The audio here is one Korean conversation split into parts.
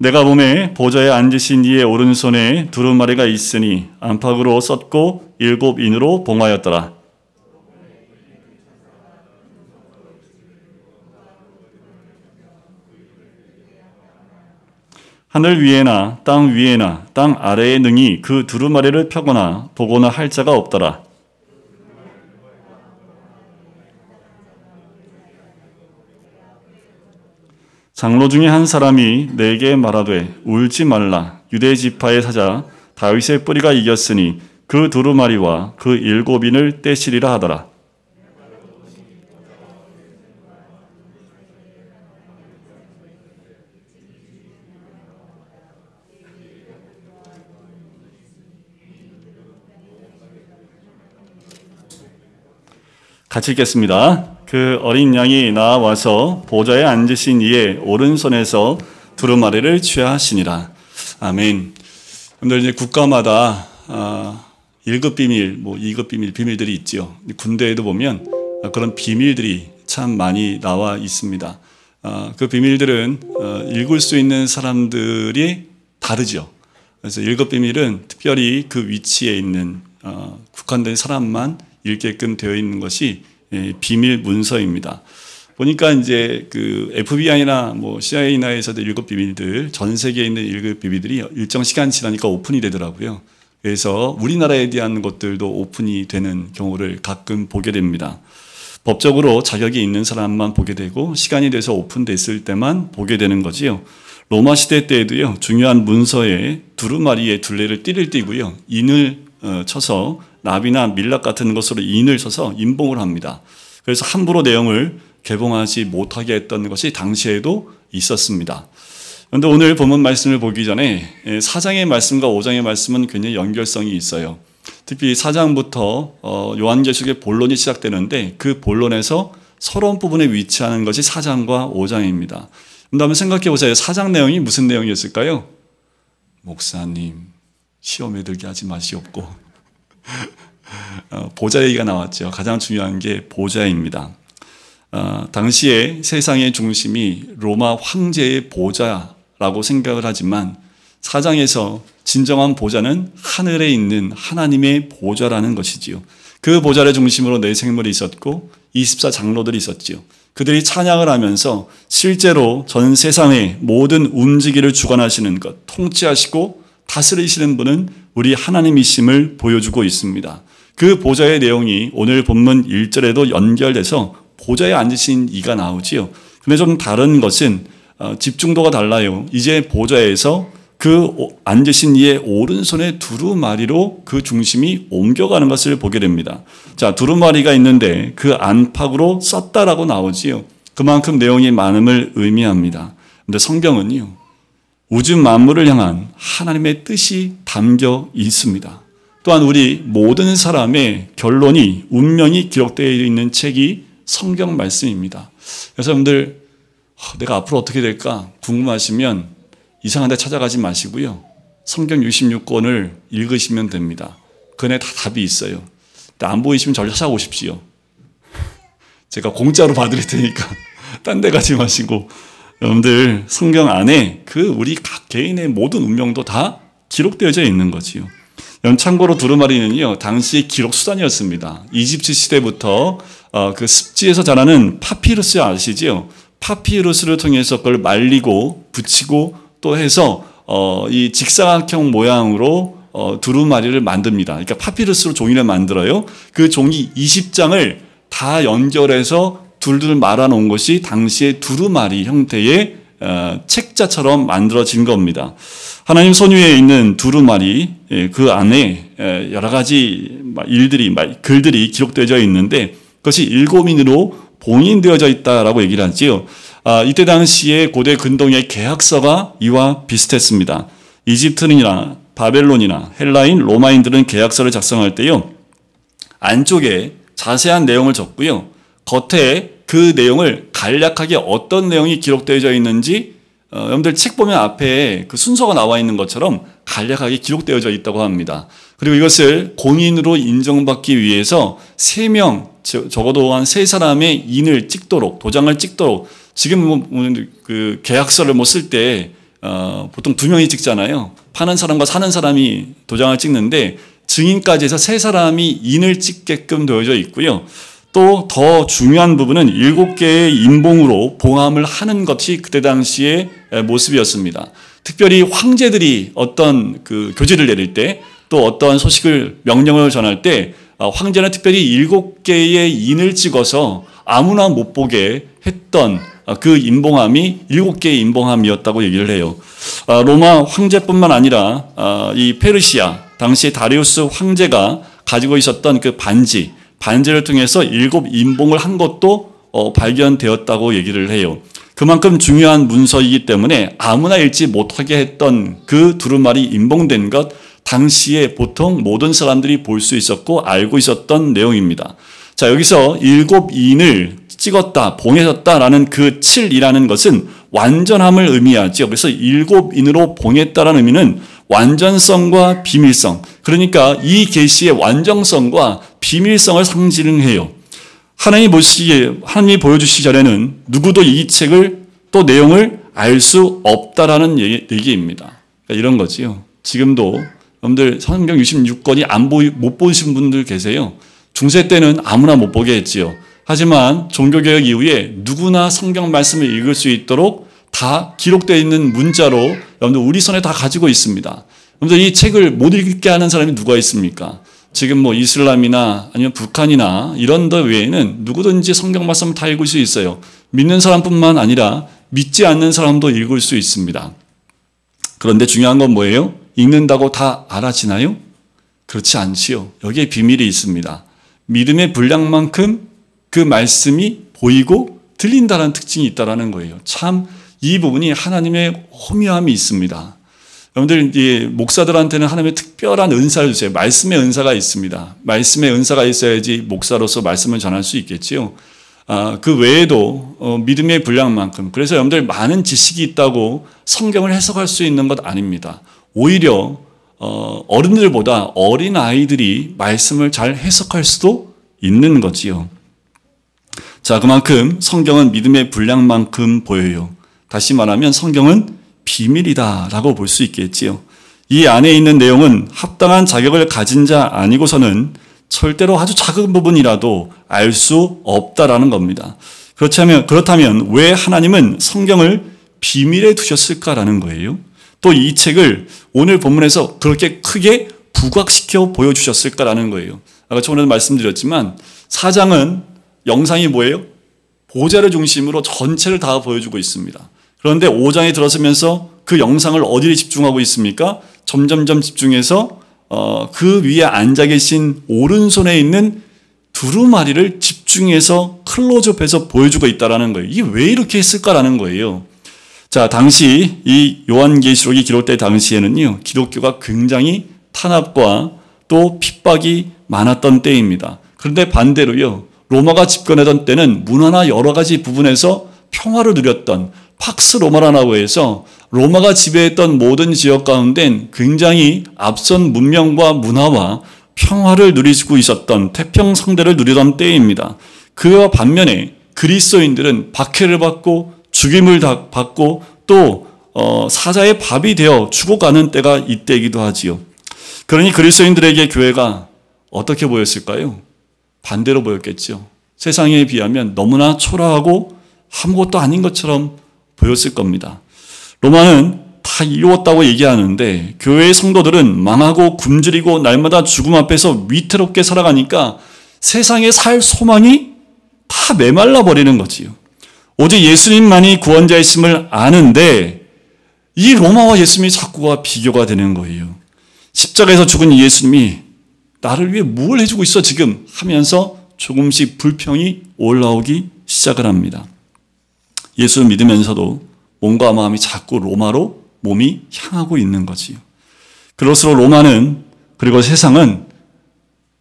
내가 보매 보좌에 앉으신 이의 오른손에 두루마리가 있으니 안팎으로 썼고 7인으로 봉하였더라. 하늘 위에나 땅 위에나 땅 아래에 능히 그 두루마리를 펴거나 보거나 할 자가 없더라. 장로 중에 한 사람이 내게 말하되 울지 말라. 유대 지파의 사자 다윗의 뿌리가 이겼으니 그 두루마리와 그 7인을 떼시리라 하더라. 같이 읽겠습니다. 그 어린 양이 나와서 보좌에 앉으신 이의 오른손에서 두루마리를 취하시니라. 아멘. 여러분들 이제 국가마다 1급 비밀, 2급 비밀, 비밀들이 있죠. 군대에도 보면 그런 비밀들이 참 많이 나와 있습니다. 그 비밀들은 읽을 수 있는 사람들이 다르죠. 그래서 1급 비밀은 특별히 그 위치에 있는 국한된 사람만 읽게끔 되어 있는 것이 비밀 문서입니다. 보니까 이제 그 FBI나 CIA나에서도 1급 비밀들, 전 세계에 있는 1급 비밀들이 일정 시간 지나니까 오픈이 되더라고요. 그래서 우리나라에 대한 것들도 오픈이 되는 경우를 가끔 보게 됩니다. 법적으로 자격이 있는 사람만 보게 되고 시간이 돼서 오픈됐을 때만 보게 되는 거지요. 로마 시대 때에도요, 중요한 문서에 두루마리의 둘레를 띠를 띠고요, 인을 쳐서 나비나 밀랍 같은 것으로 인을 쳐서 인봉을 합니다. 그래서 함부로 내용을 개봉하지 못하게 했던 것이 당시에도 있었습니다. 그런데 오늘 본문 말씀을 보기 전에 4장의 말씀과 5장의 말씀은 굉장히 연결성이 있어요. 특히 4장부터 요한계시록의 본론이 시작되는데 그 본론에서 서론 부분에 위치하는 것이 4장과 5장입니다. 한번 생각해 보세요. 4장 내용이 무슨 내용이었을까요? 목사님, 시험에 들게 하지 마시옵고 보좌 얘기가 나왔죠. 가장 중요한 게 보좌입니다. 당시에 세상의 중심이 로마 황제의 보좌라고 생각을 하지만 4장에서 진정한 보좌는 하늘에 있는 하나님의 보좌라는 것이지요. 그 보좌를 중심으로 내 생물이 있었고 24장로들이 있었지요. 그들이 찬양을 하면서 실제로 전 세상의 모든 움직이를 주관하시는 것, 통치하시고 다스리시는 분은 우리 하나님이심을 보여주고 있습니다. 그 보좌의 내용이 오늘 본문 1절에도 연결돼서 보좌에 앉으신 이가 나오지요. 근데 좀 다른 것은 집중도가 달라요. 이제 보좌에서 그 앉으신 이의 오른손에 두루마리로 그 중심이 옮겨가는 것을 보게 됩니다. 자, 두루마리가 있는데 그 안팎으로 썼다라고 나오지요. 그만큼 내용이 많음을 의미합니다. 근데 성경은요, 우주 만물을 향한 하나님의 뜻이 담겨 있습니다. 또한 우리 모든 사람의 결론이, 운명이 기록되어 있는 책이 성경 말씀입니다. 그래서 여러분들 내가 앞으로 어떻게 될까 궁금하시면 이상한 데 찾아가지 마시고요, 성경 66권을 읽으시면 됩니다. 그 안에 다 답이 있어요. 안 보이시면 저를 찾아오십시오. 제가 공짜로 봐드릴 테니까 딴 데 가지 마시고, 여러분들 성경 안에 그 우리 각 개인의 모든 운명도 다 기록되어져 있는 거지요. 참고로 두루마리는요, 당시의 기록 수단이었습니다. 이집트 시대부터 그 습지에서 자라는 파피루스 아시지요? 파피루스를 통해서 그걸 말리고 붙이고 또 해서 이 직사각형 모양으로 두루마리를 만듭니다. 그러니까 파피루스로 종이를 만들어요. 그 종이 20장을 다 연결해서 둘둘 말아 놓은 것이 당시의 두루마리 형태의 책자처럼 만들어진 겁니다. 하나님 손 위에 있는 두루마리, 그 안에 여러 가지 일들이, 글들이 기록되어져 있는데 그것이 7인으로 봉인되어져 있다라고 얘기를 하지요. 이때 당시에 고대 근동의 계약서가 이와 비슷했습니다. 이집트인이나 바벨론이나 헬라인, 로마인들은 계약서를 작성할 때요, 안쪽에 자세한 내용을 적고요, 겉에 그 내용을 간략하게 어떤 내용이 기록되어져 있는지, 여러분들 책 보면 앞에 그 순서가 나와 있는 것처럼 간략하게 기록되어져 있다고 합니다. 그리고 이것을 공인으로 인정받기 위해서 3명, 적어도 한 3사람의 인을 찍도록, 도장을 찍도록, 지금 그 계약서를 쓸 때 보통 두 명이 찍잖아요. 파는 사람과 사는 사람이 도장을 찍는데 증인까지 해서 세 사람이 인을 찍게끔 되어져 있고요. 또 더 중요한 부분은 7개의 인봉으로 봉함을 하는 것이 그때 당시의 모습이었습니다. 특별히 황제들이 어떤 그 교지를 내릴 때 또 어떤 소식을 명령을 전할 때 황제는 특별히 7개의 인을 찍어서 아무나 못 보게 했던 그 인봉함이 7개의 인봉함이었다고 얘기를 해요. 로마 황제뿐만 아니라 이 페르시아 당시 다리우스 황제가 가지고 있었던 그 반지를 통해서 7인봉을 한 것도 발견되었다고 얘기를 해요. 그만큼 중요한 문서이기 때문에 아무나 읽지 못하게 했던 그 두루마리 인봉된 것, 당시에 보통 모든 사람들이 볼 수 있었고 알고 있었던 내용입니다. 자, 여기서 7인을 찍었다, 봉해졌다라는 그 7이라는 것은 완전함을 의미하죠. 그래서 7인으로 봉했다라는 의미는 완전성과 비밀성, 그러니까 이 계시의 완전성과 비밀성을 상징해요. 하나님이 보여주시기 전에는 누구도 이 책을 또 내용을 알 수 없다라는 얘기입니다. 그러니까 이런 거지요. 지금도 여러분들 성경 66권이 못 보신 분들 계세요. 중세 때는 아무나 못 보게 했지요. 하지만 종교개혁 이후에 누구나 성경 말씀을 읽을 수 있도록 다 기록되어 있는 문자로 여러분들 우리 손에 다 가지고 있습니다. 여러분들 이 책을 못 읽게 하는 사람이 누가 있습니까? 지금 뭐 이슬람이나 아니면 북한이나 이런 데 외에는 누구든지 성경 말씀을 다 읽을 수 있어요. 믿는 사람뿐만 아니라 믿지 않는 사람도 읽을 수 있습니다. 그런데 중요한 건 뭐예요? 읽는다고 다 알아지나요? 그렇지 않지요. 여기에 비밀이 있습니다. 믿음의 분량만큼 그 말씀이 보이고 들린다는 특징이 있다는 거예요. 참 이 부분이 하나님의 호미함이 있습니다. 여러분들 목사들한테는 하나님의 특별한 은사를 주세요. 말씀의 은사가 있습니다. 말씀의 은사가 있어야지 목사로서 말씀을 전할 수 있겠지요. 그 외에도 믿음의 분량만큼, 그래서 여러분들 많은 지식이 있다고 성경을 해석할 수 있는 것 아닙니다. 오히려 어른들보다 어린 아이들이 말씀을 잘 해석할 수도 있는 거지요. 자, 그만큼 성경은 믿음의 분량만큼 보여요. 다시 말하면 성경은 비밀이다라고 볼 수 있겠지요. 이 안에 있는 내용은 합당한 자격을 가진 자 아니고서는 절대로 아주 작은 부분이라도 알 수 없다라는 겁니다. 그렇다면 왜 하나님은 성경을 비밀에 두셨을까라는 거예요. 또 이 책을 오늘 본문에서 그렇게 크게 부각시켜 보여주셨을까라는 거예요. 아까 전에도 말씀드렸지만 4장은 영상이 뭐예요? 보좌를 중심으로 전체를 다 보여주고 있습니다. 그런데 5장에 들어서면서 그 영상을 어디에 집중하고 있습니까? 점점점 집중해서 그 위에 앉아 계신 오른손에 있는 두루마리를 집중해서 클로즈업해서 보여주고 있다는 거예요. 이게 왜 이렇게 했을까라는 거예요. 자, 당시 이 요한계시록이 기록될 당시에는요, 기독교가 굉장히 탄압과 또 핍박이 많았던 때입니다. 그런데 반대로요, 로마가 집권하던 때는 문화나 여러 가지 부분에서 평화를 누렸던 팍스 로마라고 해서 로마가 지배했던 모든 지역 가운데는 굉장히 앞선 문명과 문화와 평화를 누리고 있었던 태평성대를 누리던 때입니다. 그와 반면에 그리스도인들은 박해를 받고 죽임을 받고 또 사자의 밥이 되어 죽어가는 때가 이때이기도 하지요. 그러니 그리스도인들에게 교회가 어떻게 보였을까요? 반대로 보였겠죠. 세상에 비하면 너무나 초라하고 아무것도 아닌 것처럼 보였을 겁니다. 로마는 다 이루었다고 얘기하는데 교회의 성도들은 망하고 굶주리고 날마다 죽음 앞에서 위태롭게 살아가니까 세상에 살 소망이 다 메말라 버리는 거지요. 오직 예수님만이 구원자이심을 아는데 이 로마와 예수님이 자꾸가 비교가 되는 거예요. 십자가에서 죽은 예수님이 나를 위해 뭘 해주고 있어 지금 하면서 조금씩 불평이 올라오기 시작을 합니다. 예수를 믿으면서도 몸과 마음이 자꾸 로마로 몸이 향하고 있는 거지요. 그럴수록 로마는, 그리고 세상은,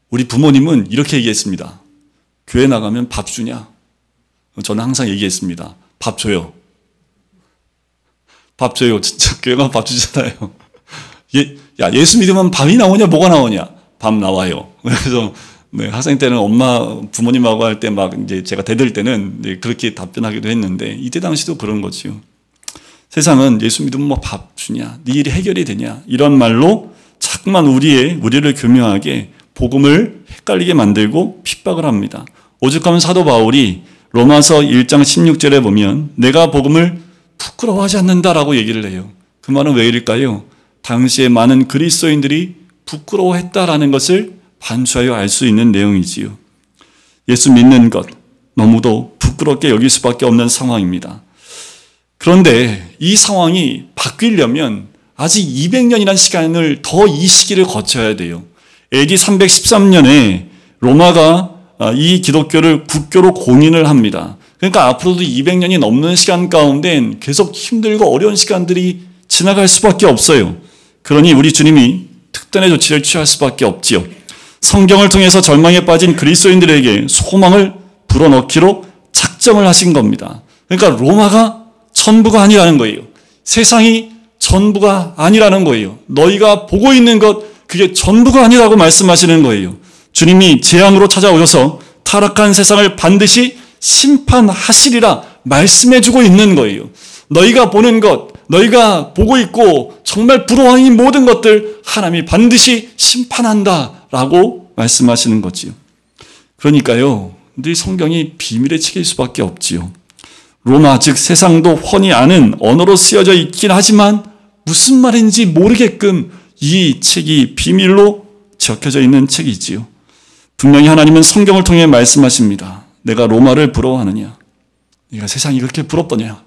우리 부모님은 이렇게 얘기했습니다. 교회 나가면 밥 주냐? 저는 항상 얘기했습니다. 밥 줘요. 밥 줘요. 진짜 교회가 밥 주잖아요. 야, 예수 믿으면 밥이 나오냐? 뭐가 나오냐? 밥 나와요. 그래서 네, 학생 때는 부모님하고 할 때 막 이제 제가 대들 때는 네, 그렇게 답변하기도 했는데 이때 당시도 그런 거지요. 세상은 예수 믿으면 뭐 밥 주냐, 네 일이 해결이 되냐 이런 말로 자꾸만 우리를 교묘하게 복음을 헷갈리게 만들고 핍박을 합니다. 오죽하면 사도 바울이 로마서 1장 16절에 보면 내가 복음을 부끄러워하지 않는다라고 얘기를 해요. 그 말은 왜일까요? 당시에 많은 그리스도인들이 부끄러워했다라는 것을 반추하여 알 수 있는 내용이지요. 예수 믿는 것 너무도 부끄럽게 여길 수밖에 없는 상황입니다. 그런데 이 상황이 바뀌려면 아직 200년이라는 시간을 더 이 시기를 거쳐야 돼요. AD 313년에 로마가 이 기독교를 국교로 공인을 합니다. 그러니까 앞으로도 200년이 넘는 시간 가운데 계속 힘들고 어려운 시간들이 지나갈 수밖에 없어요. 그러니 우리 주님이 특단의 조치를 취할 수밖에 없지요. 성경을 통해서 절망에 빠진 그리스도인들에게 소망을 불어넣기로 작정을 하신 겁니다. 그러니까 로마가 전부가 아니라는 거예요. 세상이 전부가 아니라는 거예요. 너희가 보고 있는 것 그게 전부가 아니라고 말씀하시는 거예요. 주님이 재앙으로 찾아오셔서 타락한 세상을 반드시 심판하시리라 말씀해주고 있는 거예요. 너희가 보는 것, 너희가 보고 있고 정말 부러워하는 모든 것들 하나님이 반드시 심판한다라고 말씀하시는 거지요. 그러니까요, 이 성경이 비밀의 책일 수밖에 없지요. 로마 즉 세상도 훤히 아는 언어로 쓰여져 있긴 하지만 무슨 말인지 모르게끔 이 책이 비밀로 적혀져 있는 책이지요. 분명히 하나님은 성경을 통해 말씀하십니다. 내가 로마를 부러워하느냐? 네가 세상이 그렇게 부럽더냐?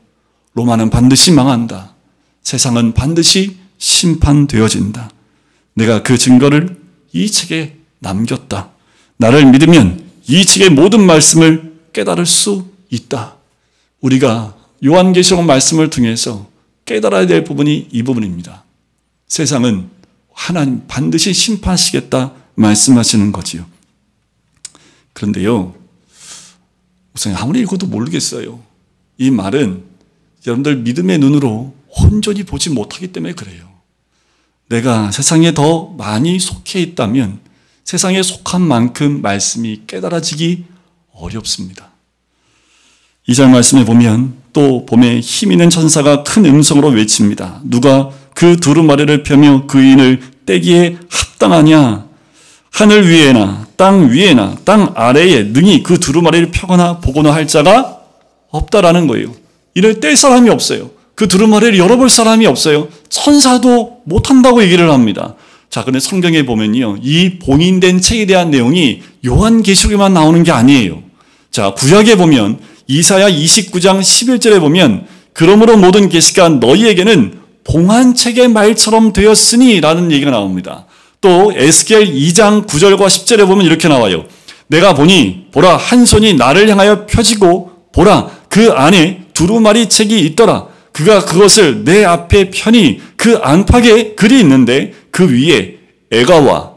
로마는 반드시 망한다. 세상은 반드시 심판되어진다. 내가 그 증거를 이 책에 남겼다. 나를 믿으면 이 책의 모든 말씀을 깨달을 수 있다. 우리가 요한계시록 말씀을 통해서 깨달아야 될 부분이 이 부분입니다. 세상은 하나님 반드시 심판하시겠다 말씀하시는 거지요. 그런데요, 우선 아무리 읽어도 모르겠어요. 이 말은 여러분들 믿음의 눈으로 온전히 보지 못하기 때문에 그래요. 내가 세상에 더 많이 속해 있다면 세상에 속한 만큼 말씀이 깨달아지기 어렵습니다. 2절 말씀에 보면 또 봄에 힘있는 천사가 큰 음성으로 외칩니다. 누가 그 두루마리를 펴며 그 인을 떼기에 합당하냐? 하늘 위에나 땅 위에나 땅 아래에 능히 그 두루마리를 펴거나 보거나 할 자가 없다라는 거예요. 이를 뗄 사람이 없어요. 그 두루마리를 열어볼 사람이 없어요. 천사도 못한다고 얘기를 합니다. 자, 근데 성경에 보면요, 이 봉인된 책에 대한 내용이 요한계시록에만 나오는 게 아니에요. 자, 구약에 보면 이사야 29장 11절에 보면 그러므로 모든 계시가 너희에게는 봉한 책의 말처럼 되었으니 라는 얘기가 나옵니다. 또 에스겔 2장 9절과 10절에 보면 이렇게 나와요. 내가 보니 보라 한 손이 나를 향하여 펴지고 보라 그 안에 두루마리 책이 있더라. 그가 그것을 내 앞에 펴니 그 안팎에 글이 있는데 그 위에 애가와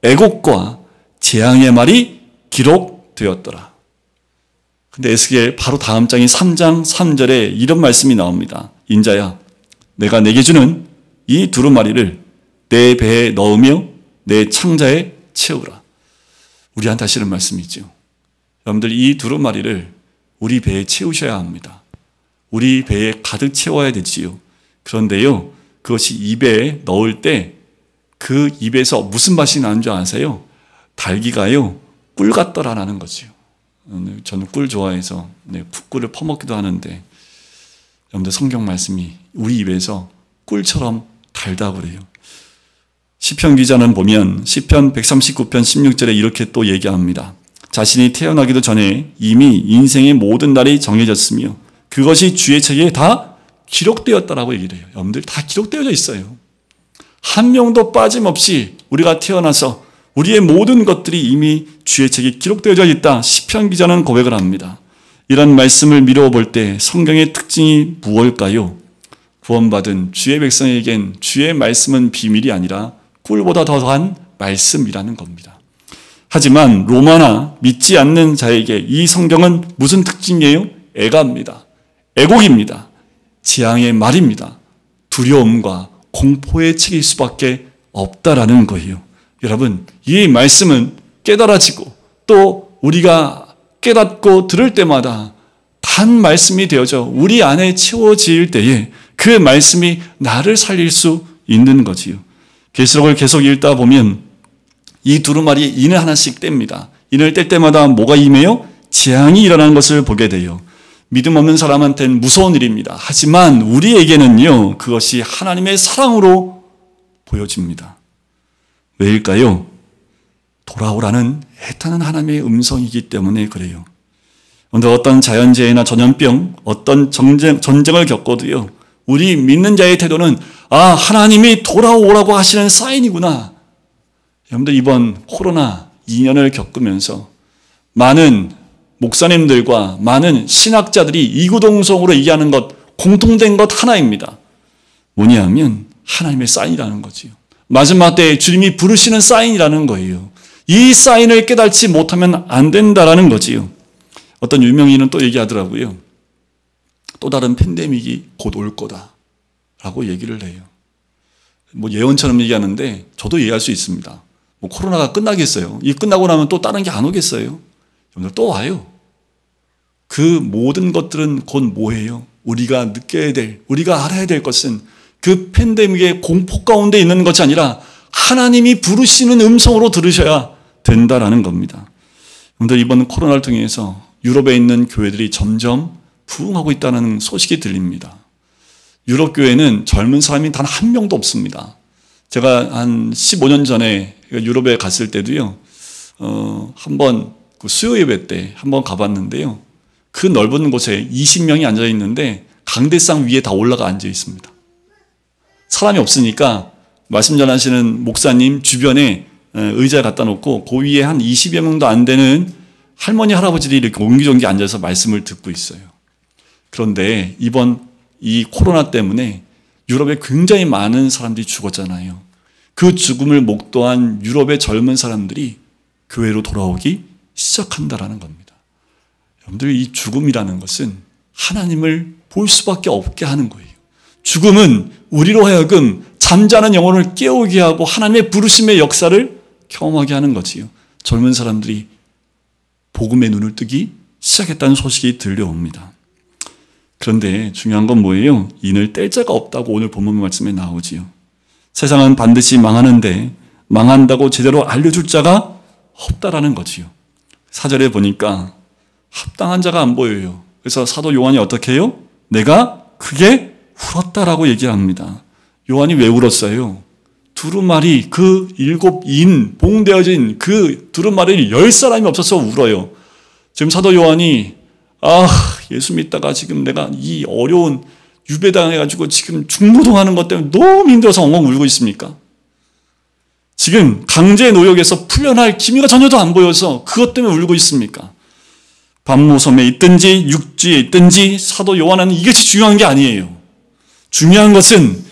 애곡과 재앙의 말이 기록되었더라. 근데 에스겔 바로 다음 장인 3장 3절에 이런 말씀이 나옵니다. 인자야, 내가 내게 주는 이 두루마리를 내 배에 넣으며 내 창자에 채우라. 우리한테 하시는 말씀이죠. 여러분들 이 두루마리를 우리 배에 채우셔야 합니다. 우리 배에 가득 채워야 되지요. 그런데요, 그것이 입에 넣을 때 그 입에서 무슨 맛이 나는 줄 아세요? 달기가요, 꿀 같더라라는 거지요. 저는 꿀 좋아해서 꿀을 퍼먹기도 하는데 여러분들 성경 말씀이 우리 입에서 꿀처럼 달다고 그래요. 시편 기자는 보면 시편 139편 16절에 이렇게 또 얘기합니다. 자신이 태어나기도 전에 이미 인생의 모든 날이 정해졌으며 그것이 주의 책에 다 기록되었다라고 얘기를 해요. 여러분들 다 기록되어져 있어요. 한 명도 빠짐없이 우리가 태어나서 우리의 모든 것들이 이미 주의 책에 기록되어져 있다. 시편 기자는 고백을 합니다. 이런 말씀을 미루어 볼 때 성경의 특징이 무엇일까요? 구원받은 주의 백성에겐 주의 말씀은 비밀이 아니라 꿀보다 더한 말씀이라는 겁니다. 하지만 로마나 믿지 않는 자에게 이 성경은 무슨 특징이에요? 애가입니다. 애곡입니다. 재앙의 말입니다. 두려움과 공포의 책일 수밖에 없다라는 거예요. 여러분, 이 말씀은 깨달아지고 또 우리가 깨닫고 들을 때마다 단 말씀이 되어져 우리 안에 채워질 때에 그 말씀이 나를 살릴 수 있는 거지요. 계시록을 계속 읽다 보면 이 두루마리 인을 하나씩 뗍니다. 인을 뗄 때마다 뭐가 임해요? 재앙이 일어나는 것을 보게 돼요. 믿음 없는 사람한테는 무서운 일입니다. 하지만 우리에게는요, 그것이 하나님의 사랑으로 보여집니다. 왜일까요? 돌아오라는 애타는 하나님의 음성이기 때문에 그래요. 오늘 어떤 자연재해나 전염병, 어떤 전쟁을 겪어도요, 우리 믿는 자의 태도는 하나님이 돌아오라고 하시는 사인이구나. 여러분들 이번 코로나 2년을 겪으면서 많은 목사님들과 많은 신학자들이 이구동성으로 얘기하는 것, 공통된 것 하나입니다. 뭐냐면 하나님의 사인이라는 거지요. 마지막 때에 주님이 부르시는 사인이라는 거예요. 이 사인을 깨닫지 못하면 안 된다라는 거지요. 어떤 유명인은 또 얘기하더라고요. 또 다른 팬데믹이 곧 올 거다라고 얘기를 해요. 뭐 예언처럼 얘기하는데 저도 이해할 수 있습니다. 뭐 코로나가 끝나겠어요? 이 끝나고 나면 또 다른 게 안 오겠어요? 여러분들 또 와요. 그 모든 것들은 곧 뭐예요? 우리가 느껴야 될, 우리가 알아야 될 것은 그 팬데믹의 공포 가운데 있는 것이 아니라 하나님이 부르시는 음성으로 들으셔야 된다라는 겁니다. 여러분들 이번 코로나를 통해서 유럽에 있는 교회들이 점점 부흥하고 있다는 소식이 들립니다. 유럽 교회는 젊은 사람이 단 한 명도 없습니다. 제가 한 15년 전에 유럽에 갔을 때도요, 한번 그 수요 예배 때 한번 가봤는데요. 그 넓은 곳에 20명이 앉아 있는데 강대상 위에 다 올라가 앉아 있습니다. 사람이 없으니까 말씀 전하시는 목사님 주변에 의자 갖다 놓고 그 위에 한 20여 명도 안 되는 할머니, 할아버지들이 이렇게 옹기종기 앉아서 말씀을 듣고 있어요. 그런데 이번 이 코로나 때문에 유럽에 굉장히 많은 사람들이 죽었잖아요. 그 죽음을 목도한 유럽의 젊은 사람들이 교회로 돌아오기 시작한다라는 겁니다. 여러분들 이 죽음이라는 것은 하나님을 볼 수밖에 없게 하는 거예요. 죽음은 우리로 하여금 잠자는 영혼을 깨우게 하고 하나님의 부르심의 역사를 경험하게 하는 거지요. 젊은 사람들이 복음의 눈을 뜨기 시작했다는 소식이 들려옵니다. 그런데 중요한 건 뭐예요? 인을 뗄 자가 없다고 오늘 본문 말씀에 나오지요. 세상은 반드시 망하는데 망한다고 제대로 알려줄 자가 없다라는 거지요. 4절에 보니까 합당한 자가 안 보여요. 그래서 사도 요한이 어떻게 해요? 내가 크게 울었다라고 얘기합니다. 요한이 왜 울었어요? 두루마리, 그 7인 봉되어진 그 두루마리를 10사람이 없어서 울어요. 지금 사도 요한이 예수 믿다가 지금 내가 이 어려운 유배당해가지고 지금 중노동하는 것 때문에 너무 힘들어서 엉엉 울고 있습니까? 지금 강제 노역에서 풀려날 기미가 전혀도 안 보여서 그것 때문에 울고 있습니까? 밤모섬에 있든지 육지에 있든지 사도 요한은 이것이 중요한 게 아니에요. 중요한 것은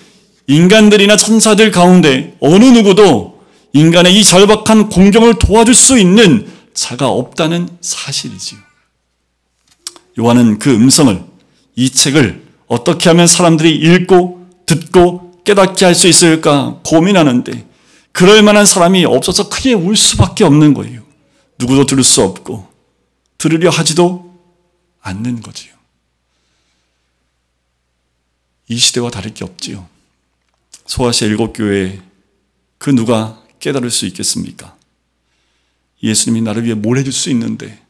인간들이나 천사들 가운데 어느 누구도 인간의 이 절박한 공경을 도와줄 수 있는 자가 없다는 사실이지요. 요한은 그 음성을, 이 책을 어떻게 하면 사람들이 읽고 듣고 깨닫게 할 수 있을까 고민하는데 그럴 만한 사람이 없어서 크게 울 수밖에 없는 거예요. 누구도 들을 수 없고 들으려 하지도 않는 거지요. 이 시대와 다를 게 없지요. 소아시아 7교회 그 누가 깨달을 수 있겠습니까? 예수님이 나를 위해 뭘 해줄 수 있는데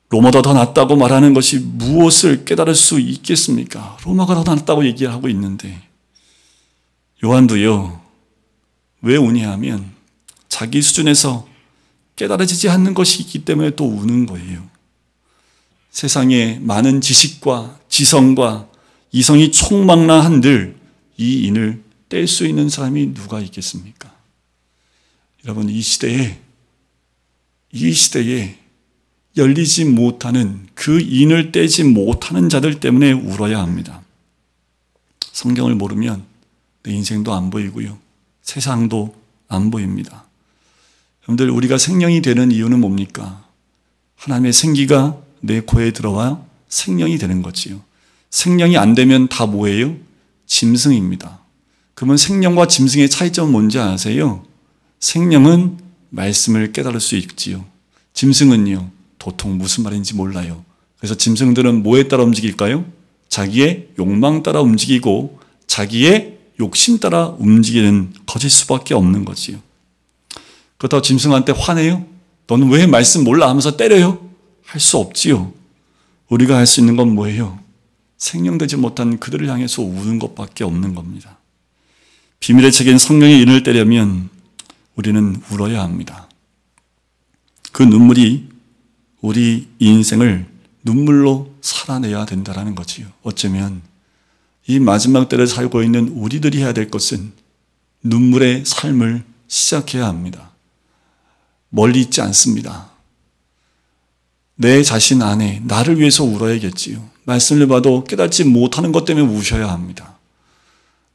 로마가 더 낫다고 말하는 것이 무엇을 깨달을 수 있겠습니까? 로마가 더 낫다고 얘기하고 있는데 요한도요. 왜 우냐 하면 자기 수준에서 깨달아지지 않는 것이 있기 때문에 또 우는 거예요. 세상에 많은 지식과 지성과 이성이 총망라 한들 이 인을 뗄 수 있는 사람이 누가 있겠습니까? 여러분 이 시대에 열리지 못하는 그 인을 떼지 못하는 자들 때문에 울어야 합니다. 성경을 모르면 내 인생도 안 보이고요. 세상도 안 보입니다. 여러분들 우리가 생명이 되는 이유는 뭡니까? 하나님의 생기가 내 코에 들어와 생명이 되는 거지요. 생명이 안 되면 다 뭐예요? 짐승입니다. 그러면 생명과 짐승의 차이점은 뭔지 아세요? 생명은 말씀을 깨달을 수 있지요. 짐승은요. 도통 무슨 말인지 몰라요. 그래서 짐승들은 뭐에 따라 움직일까요? 자기의 욕망 따라 움직이고 자기의 욕심 따라 움직이는 것일 수밖에 없는 거지요. 그렇다고 짐승한테 화내요? 너는 왜 말씀 몰라 하면서 때려요? 할 수 없지요. 우리가 할 수 있는 건 뭐예요? 생명되지 못한 그들을 향해서 우는 것밖에 없는 겁니다. 비밀의 책인 성령의 인을 떼려면 우리는 울어야 합니다. 그 눈물이 우리 인생을 눈물로 살아내야 된다는 거지요. 어쩌면 이 마지막 때를 살고 있는 우리들이 해야 될 것은 눈물의 삶을 시작해야 합니다. 멀리 있지 않습니다. 내 자신 안에 나를 위해서 울어야겠지요. 말씀을 봐도 깨닫지 못하는 것 때문에 우셔야 합니다.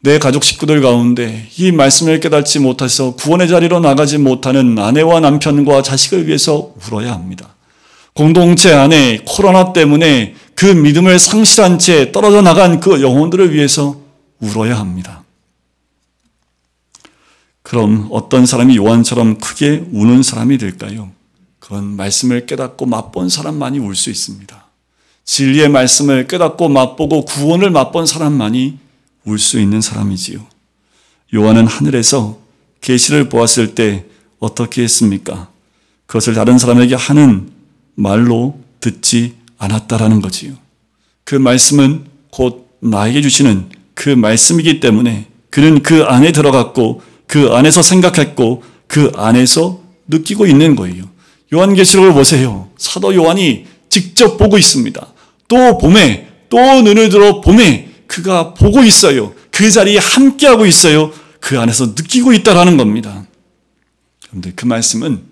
내 가족 식구들 가운데 이 말씀을 깨닫지 못해서 구원의 자리로 나가지 못하는 아내와 남편과 자식을 위해서 울어야 합니다. 공동체 안에 코로나 때문에 그 믿음을 상실한 채 떨어져 나간 그 영혼들을 위해서 울어야 합니다. 그럼 어떤 사람이 요한처럼 크게 우는 사람이 될까요? 그건 말씀을 깨닫고 맛본 사람만이 울 수 있습니다. 진리의 말씀을 깨닫고 맛보고 구원을 맛본 사람만이 울 수 있는 사람이지요. 요한은 하늘에서 계시를 보았을 때 어떻게 했습니까? 그것을 다른 사람에게 하는 말로 듣지 않았다라는 거지요. 그 말씀은 곧 나에게 주시는 그 말씀이기 때문에 그는 그 안에 들어갔고 그 안에서 생각했고 그 안에서 느끼고 있는 거예요. 요한계시록을 보세요. 사도 요한이 직접 보고 있습니다. 또 봄에 또 눈을 들어 봄에 그가 보고 있어요. 그 자리에 함께하고 있어요. 그 안에서 느끼고 있다라는 겁니다. 그런데 그 말씀은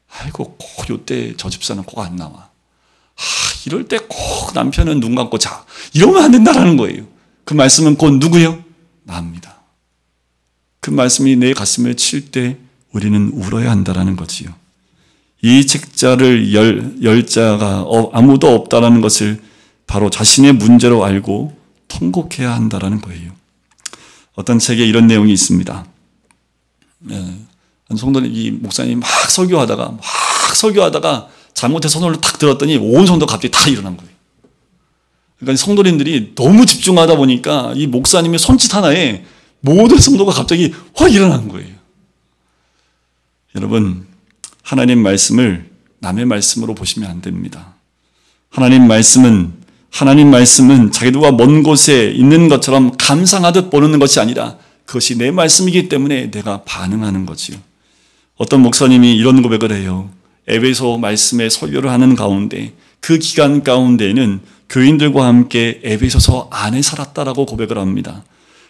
아이고 꼭 요때 저 집사는 꼭 안 나와. 이럴 때 꼭 남편은 눈 감고 자. 이러면 안 된다라는 거예요. 그 말씀은 곧 누구요? 나입니다. 그 말씀이 내 가슴을 칠 때 우리는 울어야 한다라는 거지요. 이 책자를 열 자가 아무도 없다라는 것을 바로 자신의 문제로 알고 통곡해야 한다라는 거예요. 어떤 책에 이런 내용이 있습니다. 한 성도님, 이 목사님이 막 설교하다가 잘못해서 손을 탁 들었더니 온 성도 갑자기 다 일어난 거예요. 그러니까 성도님들이 너무 집중하다 보니까 이 목사님의 손짓 하나에 모든 성도가 갑자기 확 일어난 거예요. 여러분, 하나님 말씀을 남의 말씀으로 보시면 안 됩니다. 하나님 말씀은 자기들과 먼 곳에 있는 것처럼 감상하듯 보는 것이 아니라 그것이 내 말씀이기 때문에 내가 반응하는 거지요. 어떤 목사님이 이런 고백을 해요. 에베소 말씀에 설교를 하는 가운데 그 기간 가운데에는 교인들과 함께 에베소서 안에 살았다라고 고백을 합니다.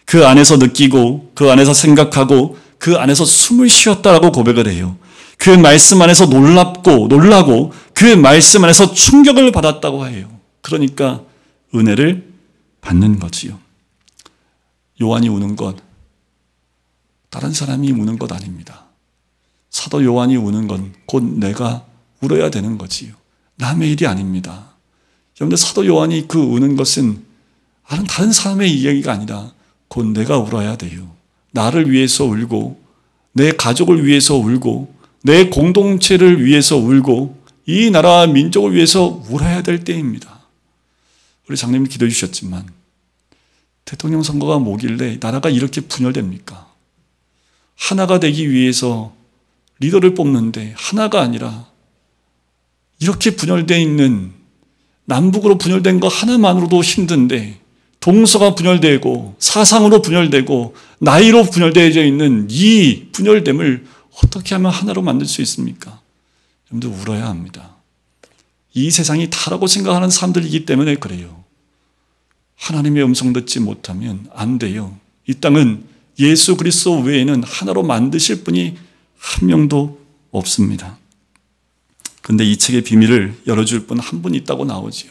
그 안에서 느끼고 그 안에서 생각하고 그 안에서 숨을 쉬었다라고 고백을 해요. 그 말씀 안에서 놀라고 그 말씀 안에서 충격을 받았다고 해요. 그러니까 은혜를 받는 거지요. 요한이 우는 것, 다른 사람이 우는 것 아닙니다. 사도 요한이 우는 건 곧 내가 울어야 되는 거지요. 남의 일이 아닙니다. 여러분들 사도 요한이 그 우는 것은 다른 사람의 이야기가 아니라 곧 내가 울어야 돼요. 나를 위해서 울고 내 가족을 위해서 울고 내 공동체를 위해서 울고 이 나라와 민족을 위해서 울어야 될 때입니다. 우리 장로님이 기도해 주셨지만 대통령 선거가 뭐길래 나라가 이렇게 분열됩니까? 하나가 되기 위해서 리더를 뽑는데 하나가 아니라 이렇게 분열되어 있는 남북으로 분열된 거 하나만으로도 힘든데 동서가 분열되고 사상으로 분열되고 나이로 분열되어 있는 이 분열됨을 어떻게 하면 하나로 만들 수 있습니까? 여러분들 울어야 합니다. 이 세상이 다라고 생각하는 사람들이기 때문에 그래요. 하나님의 음성 듣지 못하면 안 돼요. 이 땅은 예수 그리스도 외에는 하나로 만드실 분이 한 명도 없습니다. 그런데 이 책의 비밀을 열어줄 분 한 분 있다고 나오지요.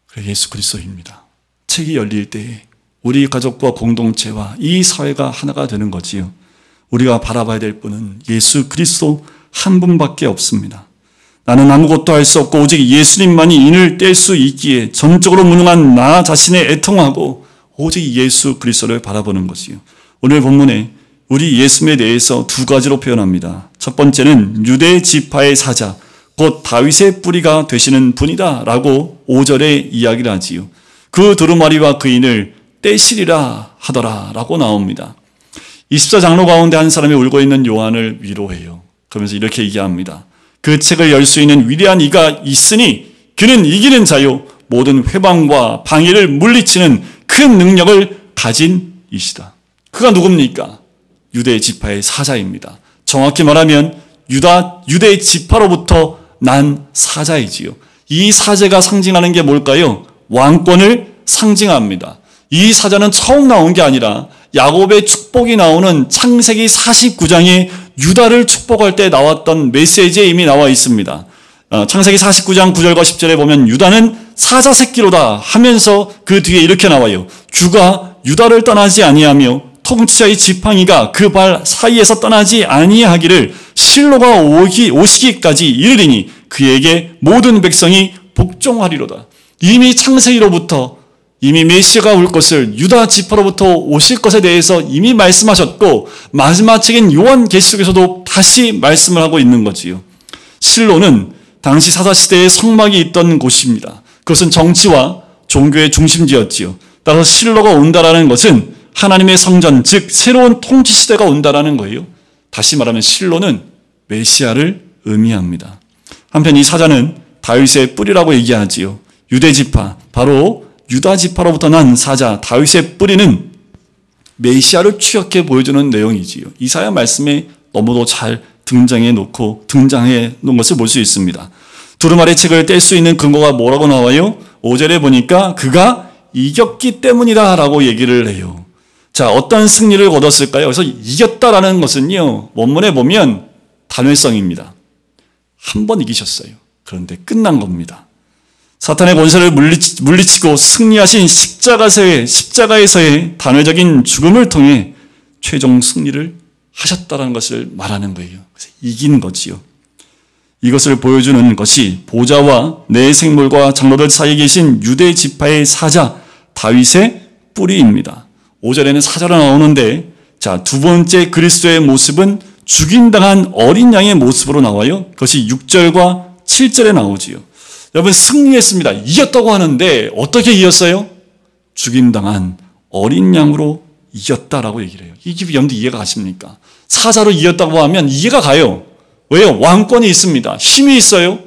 그게 예수 그리스도입니다. 책이 열릴 때에 우리 가족과 공동체와 이 사회가 하나가 되는 거지요. 우리가 바라봐야 될 분은 예수 그리스도 한 분밖에 없습니다. 나는 아무것도 할 수 없고 오직 예수님만이 인을 뗄 수 있기에 전적으로 무능한 나 자신에 애통하고 오직 예수 그리스도를 바라보는 것이요. 오늘 본문에 우리 예수님에 대해서 두 가지로 표현합니다. 첫 번째는 유대 지파의 사자, 곧 다윗의 뿌리가 되시는 분이다 라고 5절에 이야기를 하지요. 그 두루마리와 그 인을 떼시리라 하더라 라고 나옵니다. 24장로 가운데 한 사람이 울고 있는 요한을 위로해요. 그러면서 이렇게 얘기합니다. 그 책을 열 수 있는 위대한 이가 있으니 그는 이기는 자요 모든 회방과 방해를 물리치는 큰 능력을 가진 이시다. 그가 누굽니까? 유대 지파의 사자입니다. 정확히 말하면 유대 지파로부터 난 사자이지요. 이 사자가 상징하는 게 뭘까요? 왕권을 상징합니다. 이 사자는 처음 나온 게 아니라 야곱의 축복이 나오는 창세기 49장에 유다를 축복할 때 나왔던 메시지에 이미 나와 있습니다. 창세기 49장 9절과 10절에 보면 유다는 사자 새끼로다 하면서 그 뒤에 이렇게 나와요. 주가 유다를 떠나지 아니하며 통치자의 지팡이가 그 발 사이에서 떠나지 아니하기를 실로가 오시기까지 이르리니 그에게 모든 백성이 복종하리로다. 이미 창세기로부터 이미 메시아가 올 것을 유다 지파로부터 오실 것에 대해서 이미 말씀하셨고 마지막 책인 요한계시록에서도 다시 말씀을 하고 있는 거지요. 실로는 당시 사사시대에 성막이 있던 곳입니다. 그것은 정치와 종교의 중심지였지요. 따라서 실로가 온다라는 것은 하나님의 성전, 즉 새로운 통치시대가 온다라는 거예요. 다시 말하면 실로는 메시아를 의미합니다. 한편 이 사자는 다윗의 뿌리라고 얘기하지요. 유대지파, 바로 유다지파로부터 난 사자 다윗의 뿌리는 메시아를 추격해 보여주는 내용이지요. 이사야 말씀에 너무도 잘 등장해 놓은 것을 볼 수 있습니다. 두루마리 책을 뗄 수 있는 근거가 뭐라고 나와요? 5절에 보니까 그가 이겼기 때문이다 라고 얘기를 해요. 자, 어떤 승리를 거뒀을까요? 그래서 이겼다라는 것은요, 원문에 보면 단회성입니다. 한 번 이기셨어요. 그런데 끝난 겁니다. 사탄의 권세를 물리치고 승리하신 십자가에서의 단회적인 죽음을 통해 최종 승리를 하셨다는 것을 말하는 거예요. 그래서 이긴 거지요. 이것을 보여주는 것이 보좌와 내 생물과 장로들 사이에 계신 유대 지파의 사자 다윗의 뿌리입니다. 5절에는 사자로 나오는데 자, 두 번째 그리스도의 모습은 죽임당한 어린 양의 모습으로 나와요. 그것이 6절과 7절에 나오지요. 여러분 승리했습니다. 이겼다고 하는데 어떻게 이겼어요? 죽임당한 어린 양으로 이겼다라고 얘기를 해요. 이게 여러분들 이해가 가십니까? 사자로 이겼다고 하면 이해가 가요. 왜요? 왕권이 있습니다. 힘이 있어요.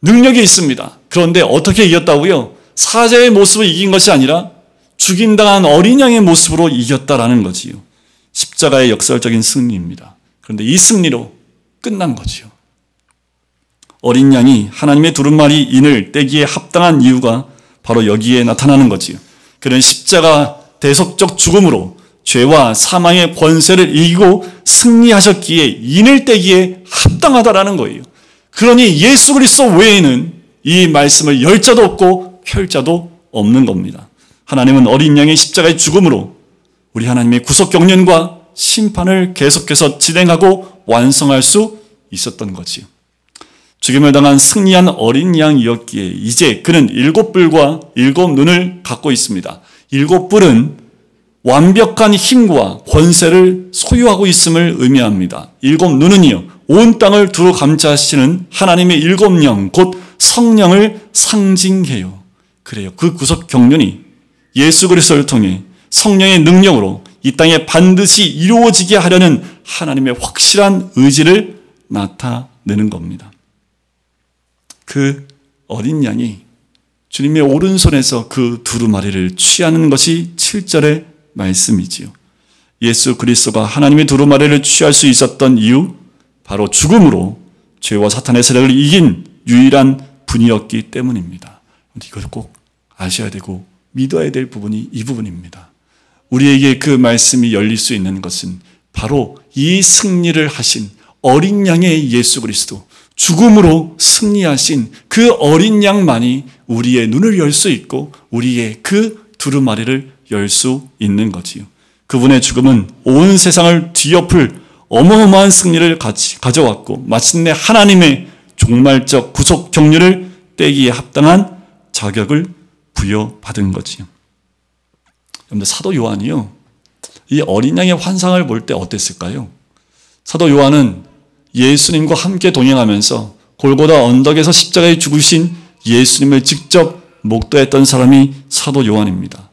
능력이 있습니다. 그런데 어떻게 이겼다고요? 사자의 모습을 이긴 것이 아니라 죽임당한 어린 양의 모습으로 이겼다라는 거지요. 십자가의 역설적인 승리입니다. 그런데 이 승리로 끝난 거지요. 어린 양이 하나님의 두루마리 인을 떼기에 합당한 이유가 바로 여기에 나타나는 거지요. 그는 십자가 대속적 죽음으로 죄와 사망의 권세를 이기고 승리하셨기에 인을 떼기에 합당하다라는 거예요. 그러니 예수 그리스도 외에는 이 말씀을 열 자도 없고 펼 자도 없는 겁니다. 하나님은 어린 양의 십자가의 죽음으로 우리 하나님의 구속 경륜과 심판을 계속해서 진행하고 완성할 수 있었던 거지요. 죽임을 당한 승리한 어린 양이었기에 이제 그는 7뿔과 7눈을 갖고 있습니다. 7뿔은 완벽한 힘과 권세를 소유하고 있음을 의미합니다. 7눈은요, 온 땅을 두루 감싸시는 하나님의 7령, 곧 성령을 상징해요. 그래요. 그 구속 경륜이 예수 그리스도를 통해 성령의 능력으로 이 땅에 반드시 이루어지게 하려는 하나님의 확실한 의지를 나타내는 겁니다. 그 어린 양이 주님의 오른손에서 그 두루마리를 취하는 것이 7절의 말씀이지요. 예수 그리스도가 하나님의 두루마리를 취할 수 있었던 이유, 바로 죽음으로 죄와 사탄의 세력을 이긴 유일한 분이었기 때문입니다. 이걸 꼭 아셔야 되고 믿어야 될 부분이 이 부분입니다. 우리에게 그 말씀이 열릴 수 있는 것은 바로 이 승리를 하신 어린 양의 예수 그리스도, 죽음으로 승리하신 그 어린 양만이 우리의 눈을 열 수 있고 우리의 그 두루마리를 열 수 있는 거지요. 그분의 죽음은 온 세상을 뒤엎을 어마어마한 승리를 가져왔고 마침내 하나님의 종말적 구속 경륜을 떼기에 합당한 자격을 부여받은 거지요. 여러분들 사도 요한이요, 이 어린 양의 환상을 볼 때 어땠을까요? 사도 요한은 예수님과 함께 동행하면서 골고다 언덕에서 십자가에 죽으신 예수님을 직접 목도했던 사람이 사도 요한입니다.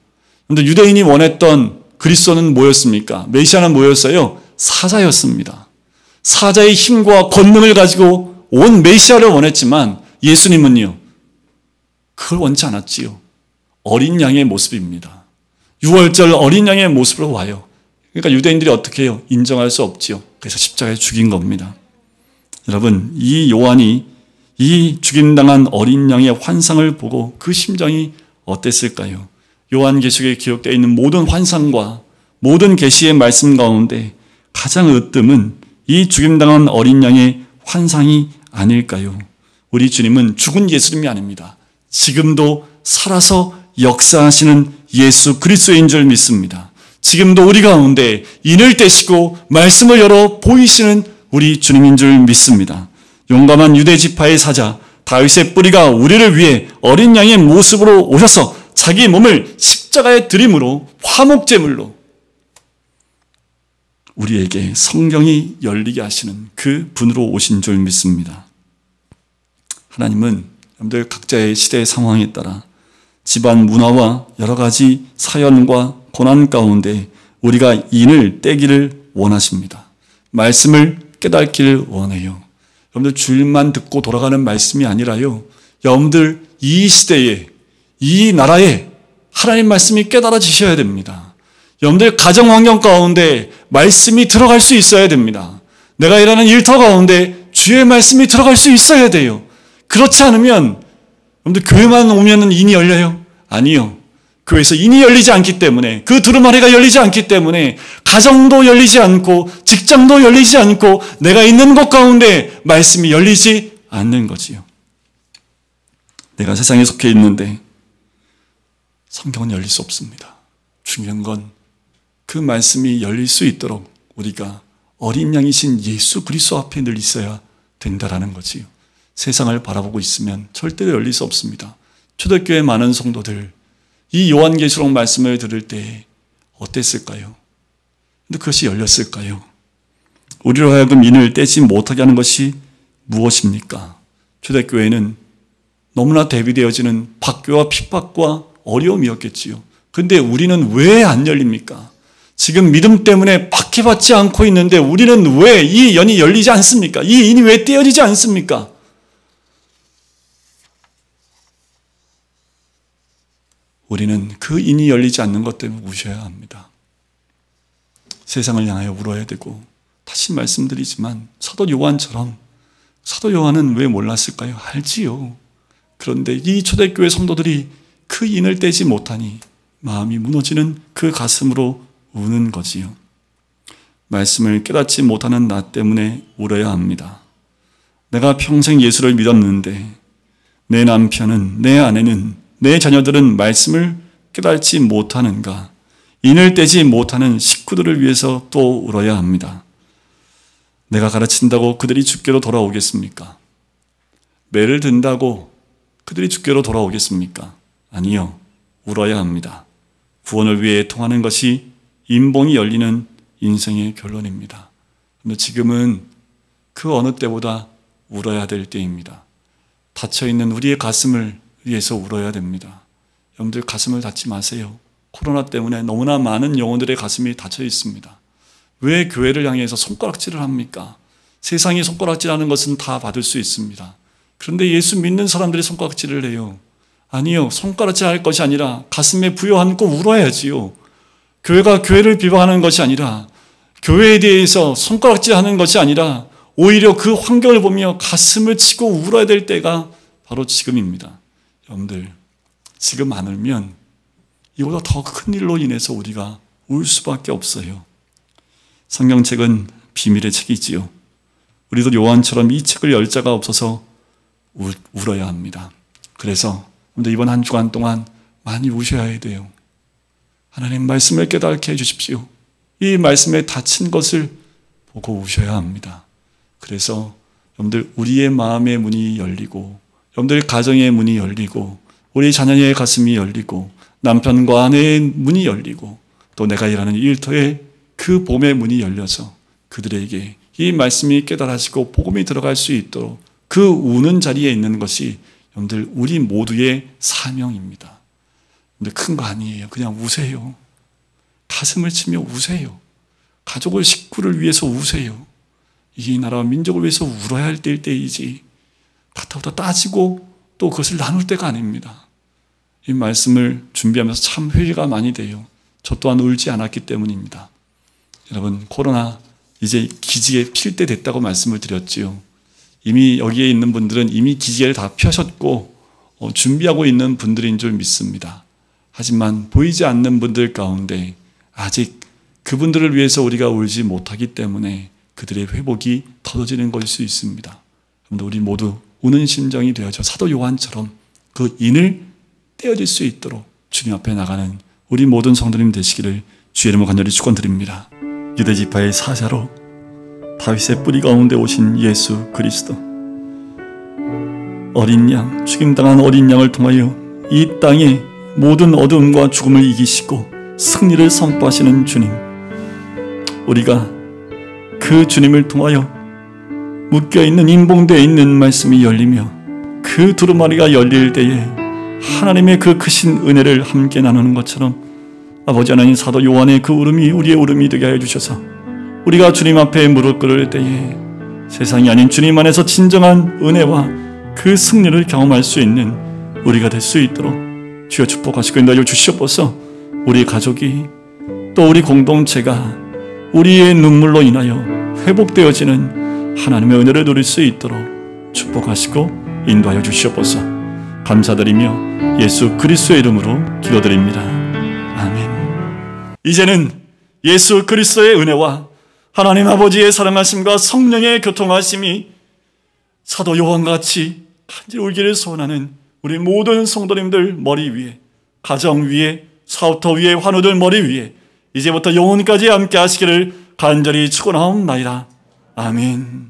그런데 유대인이 원했던 그리스도는 뭐였습니까? 메시아는 뭐였어요? 사자였습니다. 사자의 힘과 권능을 가지고 온 메시아를 원했지만 예수님은요, 그걸 원치 않았지요. 어린 양의 모습입니다. 6월절 어린 양의 모습으로 와요. 그러니까 유대인들이 어떻게 해요? 인정할 수 없지요. 그래서 십자가에 죽인 겁니다. 여러분, 이 요한이 이 죽임당한 어린 양의 환상을 보고 그 심정이 어땠을까요? 요한계시록에 기록되어 있는 모든 환상과 모든 계시의 말씀 가운데 가장 으뜸은 이 죽임당한 어린 양의 환상이 아닐까요? 우리 주님은 죽은 예수님이 아닙니다. 지금도 살아서 역사하시는 예수 그리스도인 줄 믿습니다. 지금도 우리 가운데 인을 떼시고 말씀을 열어 보이시는 우리 주님인 줄 믿습니다. 용감한 유대 지파의 사자 다윗의 뿌리가 우리를 위해 어린 양의 모습으로 오셔서 자기 몸을 십자가에 드림으로 화목제물로 우리에게 성경이 열리게 하시는 그 분으로 오신 줄 믿습니다. 하나님은 여러분들 각자의 시대의 상황에 따라 집안 문화와 여러 가지 사연과 고난 가운데 우리가 인을 떼기를 원하십니다. 말씀을 깨닫기를 원해요. 여러분들 주일만 듣고 돌아가는 말씀이 아니라요. 여러분들 이 시대에 이 나라에 하나님 말씀이 깨달아지셔야 됩니다. 여러분들 가정 환경 가운데 말씀이 들어갈 수 있어야 됩니다. 내가 일하는 일터 가운데 주의 말씀이 들어갈 수 있어야 돼요. 그렇지 않으면 여러분들 교회만 오면 인이 열려요? 아니요. 교회에서 인이 열리지 않기 때문에 그 두루마리가 열리지 않기 때문에 가정도 열리지 않고 직장도 열리지 않고 내가 있는 곳 가운데 말씀이 열리지 않는 거지요. 내가 세상에 속해 있는데 성경은 열릴 수 없습니다. 중요한 건 그 말씀이 열릴 수 있도록 우리가 어린 양이신 예수 그리스도 앞에 늘 있어야 된다라는 거지요. 세상을 바라보고 있으면 절대로 열릴 수 없습니다. 초대교회 많은 성도들 이 요한계시록 말씀을 들을 때 어땠을까요? 근데 그것이 열렸을까요? 우리로 하여금 인을 떼지 못하게 하는 것이 무엇입니까? 초대교회는 너무나 대비되어지는 박교와 핍박과 어려움이었겠지요. 근데 우리는 왜 안 열립니까? 지금 믿음 때문에 박해받지 않고 있는데 우리는 왜 이 연이 열리지 않습니까? 이 인이 왜 떼어지지 않습니까? 우리는 그 인이 열리지 않는 것 때문에 우셔야 합니다. 세상을 향하여 울어야 되고 다시 말씀드리지만 사도 요한처럼 사도 요한은 왜 몰랐을까요? 알지요. 그런데 이 초대교회 성도들이 그 인을 떼지 못하니 마음이 무너지는 그 가슴으로 우는 거지요. 말씀을 깨닫지 못하는 나 때문에 울어야 합니다. 내가 평생 예수를 믿었는데 내 남편은, 내 아내는, 내 자녀들은 말씀을 깨닫지 못하는가? 인을 떼지 못하는 식구들을 위해서 또 울어야 합니다. 내가 가르친다고 그들이 주께로 돌아오겠습니까? 매를 든다고 그들이 주께로 돌아오겠습니까? 아니요. 울어야 합니다. 구원을 위해 통하는 것이 인봉이 열리는 인생의 결론입니다. 그런데 지금은 그 어느 때보다 울어야 될 때입니다. 닫혀있는 우리의 가슴을 위해서 울어야 됩니다. 여러분들 가슴을 닫지 마세요. 코로나 때문에 너무나 많은 영혼들의 가슴이 닫혀 있습니다. 왜 교회를 향해서 손가락질을 합니까? 세상이 손가락질하는 것은 다 받을 수 있습니다. 그런데 예수 믿는 사람들이 손가락질을 해요. 아니요. 손가락질할 것이 아니라 가슴에 부여안고 울어야지요. 교회가 교회를 비방하는 것이 아니라 교회에 대해서 손가락질하는 것이 아니라 오히려 그 환경을 보며 가슴을 치고 울어야 될 때가 바로 지금입니다. 여러분들 지금 안 울면 이보다 더 큰 일로 인해서 우리가 울 수밖에 없어요. 성경책은 비밀의 책이지요. 우리도 요한처럼 이 책을 열 자가 없어서 울어야 합니다. 그래서 이번 한 주간 동안 많이 우셔야 돼요. 하나님 말씀을 깨닫게 해주십시오. 이 말씀에 닫힌 것을 보고 우셔야 합니다. 그래서 여러분들 우리의 마음의 문이 열리고 여러분들 가정의 문이 열리고 우리 자녀의 가슴이 열리고 남편과 아내의 문이 열리고 또 내가 일하는 일터에 그 봄의 문이 열려서 그들에게 이 말씀이 깨달아지고 복음이 들어갈 수 있도록 그 우는 자리에 있는 것이 여러분들 우리 모두의 사명입니다. 근데 큰 거 아니에요. 그냥 우세요. 가슴을 치며 우세요. 가족을, 식구를 위해서 우세요. 이 나라와 민족을 위해서 울어야 할 때이지 바타바타 따지고 또 그것을 나눌 때가 아닙니다. 이 말씀을 준비하면서 참 회개가 많이 돼요. 저 또한 울지 않았기 때문입니다. 여러분, 코로나 이제 기지개 필 때 됐다고 말씀을 드렸지요. 이미 여기에 있는 분들은 이미 기지개를 다 펴셨고 준비하고 있는 분들인 줄 믿습니다. 하지만 보이지 않는 분들 가운데 아직 그분들을 위해서 우리가 울지 못하기 때문에 그들의 회복이 더뎌지는 것일 수 있습니다. 그런데 우리 모두 우는 심정이 되어져 사도 요한처럼 그 인을 떼어질 수 있도록 주님 앞에 나가는 우리 모든 성도님 되시기를 주의 이름으로 간절히 축원드립니다. 유대 지파의 사자로 다윗의 뿌리 가운데 오신 예수 그리스도, 어린 양, 죽임당한 어린 양을 통하여 이 땅의 모든 어둠과 죽음을 이기시고 승리를 선포하시는 주님, 우리가 그 주님을 통하여 묶여있는 인봉되어 있는 말씀이 열리며 그 두루마리가 열릴 때에 하나님의 그 크신 은혜를 함께 나누는 것처럼 아버지 하나님, 사도 요한의 그 울음이 우리의 울음이 되게 하여 주셔서 우리가 주님 앞에 무릎 꿇을 때에 세상이 아닌 주님 안에서 진정한 은혜와 그 승리를 경험할 수 있는 우리가 될 수 있도록 주여 축복하시고 인도하여 주시옵소서. 우리 가족이 또 우리 공동체가 우리의 눈물로 인하여 회복되어지는 하나님의 은혜를 누릴 수 있도록 축복하시고 인도하여 주시옵소서. 감사드리며 예수 그리스도의 이름으로 기도드립니다. 아멘. 이제는 예수 그리스도의 은혜와 하나님 아버지의 사랑하심과 성령의 교통하심이 사도 요한같이 간절히 울기를 소원하는 우리 모든 성도님들 머리 위에, 가정 위에, 사업터 위에, 환우들 머리 위에 이제부터 영원까지 함께 하시기를 간절히 축원하옵나이다. 아멘.